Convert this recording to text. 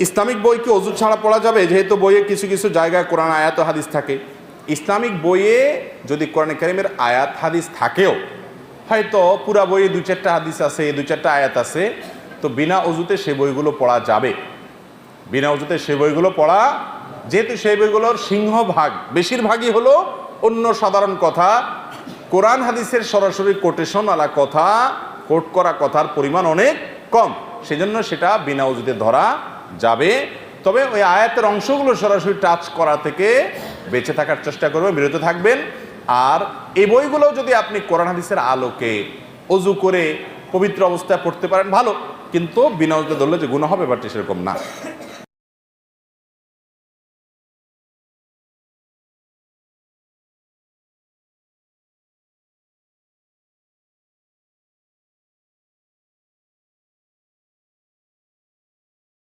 Islamic বই কি অজু ছাড়া পড়া যাবে? যেহেতু বইয়ে কিছু কিছু জায়গায় কোরআন আয়াত ও হাদিস থাকে। ইসলামিক বইয়ে যদি কোরআন কারীমের আয়াত হাদিস থাকেও, হয়তো পুরা বইয়ে 2-4টা হাদিস আছে, 2-4টা আয়াত আছে, তো বিনা অজুতে সেই বইগুলো পড়া যাবে। বিনা অজুতে সেই বইগুলো পড়া, যেহেতু সেই বইগুলোর সিংহভাগ, বেশিরভাগই হলো অন্য সাধারণ কথা, কোরআন হাদিসের সরাসরি কোটেশনওয়ালা কথা, কোট করা কথার পরিমাণ অনেক কম, সেজন্য সেটা বিনা অজুতে ধরা যাবে। তবে ওই আয়াতের অংশগুলো সরাসরি টাচ করা থেকে বেঁচে থাকার চেষ্টা করবেন, বিরত থাকবেন। আর এই বইগুলো যদি আপনি কোরআন হাদিসের আলোকে অজু করে পবিত্র অবস্থায় পড়তে পারেন ভালো, কিন্তু বিনা অজুতে ধরলে যে গুনাহ হবে ব্যাপারটি সেরকম না।